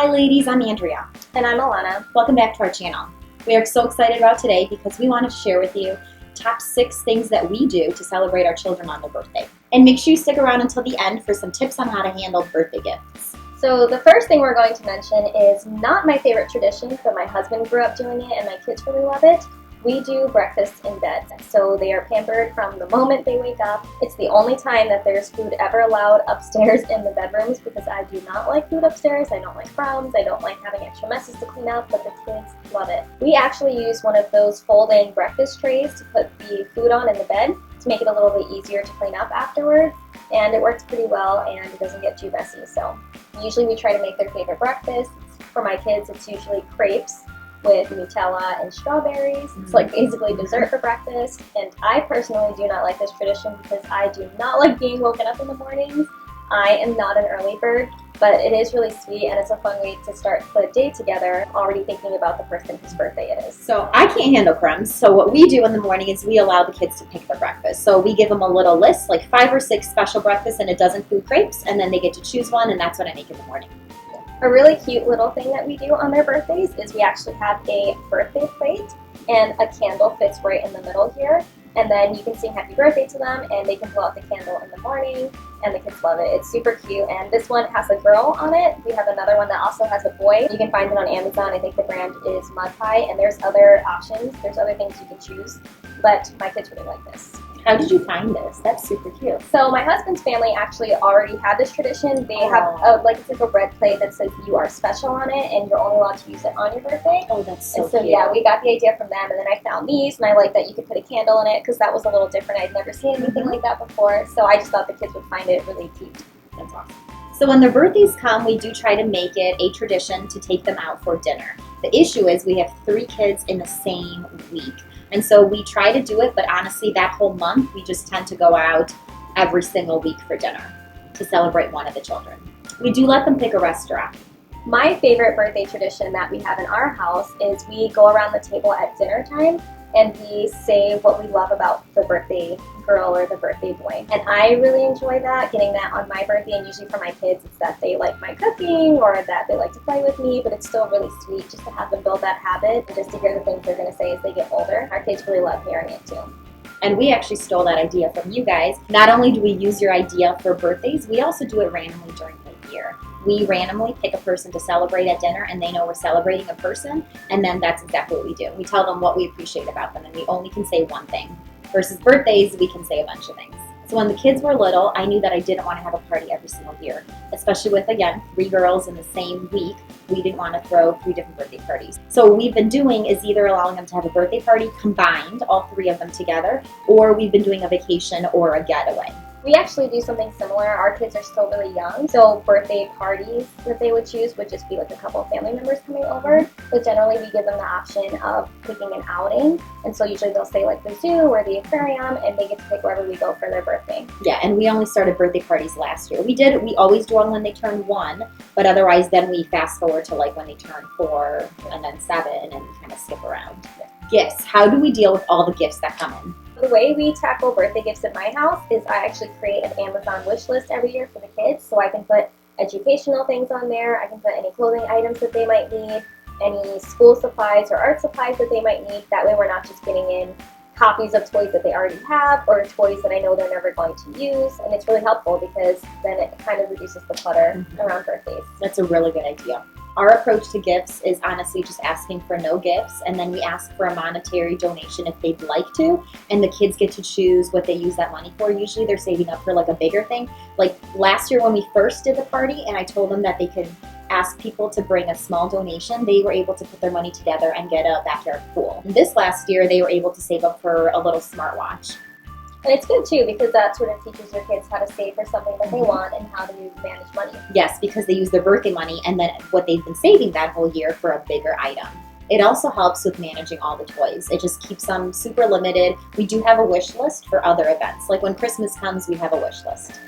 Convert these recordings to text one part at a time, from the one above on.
Hi ladies, I'm Andrea. And I'm Alana. Welcome back to our channel. We are so excited about today because we want to share with you top 6 things that we do to celebrate our children on their birthday. And make sure you stick around until the end for some tips on how to handle birthday gifts. So the first thing we're going to mention is not my favorite tradition, but my husband grew up doing it and my kids really love it. We do breakfast in bed. So they are pampered from the moment they wake up. It's the only time that there's food ever allowed upstairs in the bedrooms because I do not like food upstairs. I don't like crumbs. I don't like having extra messes to clean up, but the kids love it. We actually use one of those folding breakfast trays to put the food on in the bed to make it a little bit easier to clean up afterwards. And it works pretty well and it doesn't get too messy. So usually we try to make their favorite breakfast. For my kids, it's usually crepes with Nutella and strawberries. It's like basically dessert for breakfast. And I personally do not like this tradition because I do not like being woken up in the mornings. I am not an early bird, but it is really sweet and it's a fun way to start the day together, already thinking about the person whose birthday it is. So I can't handle crumbs, so what we do in the morning is we allow the kids to pick their breakfast. So we give them a little list, like 5 or 6 special breakfasts, and it does include crepes, and then they get to choose one, and that's what I make in the morning. A really cute little thing that we do on their birthdays is we actually have a birthday plate and a candle fits right in the middle here. And then you can sing happy birthday to them and they can blow out the candle in the morning and the kids love it. It's super cute and this one has a girl on it. We have another one that also has a boy. You can find it on Amazon. I think the brand is Mud Pie and there's other options. There's other things you can choose, but my kids really like this. How did you find this? That's super cute. So my husband's family actually already had this tradition. They have it's like a red plate that says you are special on it and you're only allowed to use it on your birthday. Oh, that's so cute. Yeah, we got the idea from them and then I found these and I like that you could put a candle in it because that was a little different. I'd never seen anything like that before. So I just thought the kids would find it really cute. That's awesome. So when their birthdays come, we do try to make it a tradition to take them out for dinner. The issue is we have 3 kids in the same week. And so we try to do it, but honestly, that whole month, we just tend to go out every single week for dinner to celebrate one of the children. We do let them pick a restaurant. My favorite birthday tradition that we have in our house is we go around the table at dinner time and we say what we love about the birthday girl or the birthday boy. And I really enjoy that, getting that on my birthday, and usually for my kids it's that they like my cooking or that they like to play with me, but it's still really sweet just to have them build that habit and just to hear the things they're going to say as they get older. Our kids really love hearing it too. And we actually stole that idea from you guys. Not only do we use your idea for birthdays, we also do it randomly during the year. We randomly pick a person to celebrate at dinner and they know we're celebrating a person, and then that's exactly what we do. We tell them what we appreciate about them and we only can say one thing. Versus birthdays, we can say a bunch of things. So when the kids were little, I knew that I didn't want to have a party every single year, especially with, again, 3 girls in the same week. We didn't want to throw 3 different birthday parties. So what we've been doing is either allowing them to have a birthday party combined, all 3 of them together, or we've been doing a vacation or a getaway. We actually do something similar. Our kids are still really young, so birthday parties that they would choose would just be like a couple of family members coming over. But generally we give them the option of picking an outing, and so usually they'll say like the zoo or the aquarium, and they get to pick wherever we go for their birthday. Yeah, and we only started birthday parties last year. We always do one when they turn 1, but otherwise then we fast forward to like when they turn 4 and then 7 and we kind of skip around. Gifts. How do we deal with all the gifts that come in? The way we tackle birthday gifts at my house is I actually create an Amazon wish list every year for the kids, so I can put educational things on there, I can put any clothing items that they might need, any school supplies or art supplies that they might need. That way we're not just getting in copies of toys that they already have or toys that I know they're never going to use, and it's really helpful because then it kind of reduces the clutter around birthdays. That's a really good idea. Our approach to gifts is honestly just asking for no gifts, and then we ask for a monetary donation if they'd like to, and the kids get to choose what they use that money for. Usually they're saving up for like a bigger thing. Like last year when we first did the party and I told them that they could ask people to bring a small donation, they were able to put their money together and get a backyard pool. And this last year they were able to save up for a little smartwatch. And it's good too because that sort of teaches your kids how to save for something that they want and how to manage money. Yes, because they use their birthday money and then what they've been saving that whole year for a bigger item. It also helps with managing all the toys. It just keeps them super limited. We do have a wish list for other events. Like when Christmas comes, we have a wish list.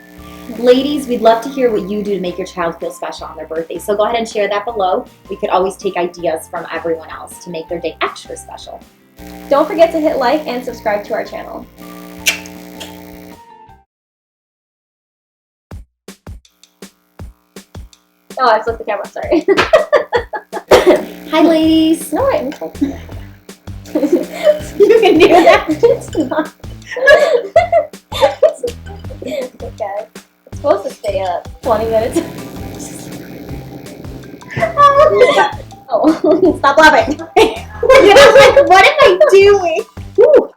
Ladies, we'd love to hear what you do to make your child feel special on their birthday. So go ahead and share that below. We could always take ideas from everyone else to make their day extra special. Don't forget to hit like and subscribe to our channel. Oh, I flipped the camera. Sorry. Hi, ladies. No, I'm talking. You can do that. It's not. Okay. It's supposed to stay up 20 minutes. Oh, Stop laughing. What am I doing?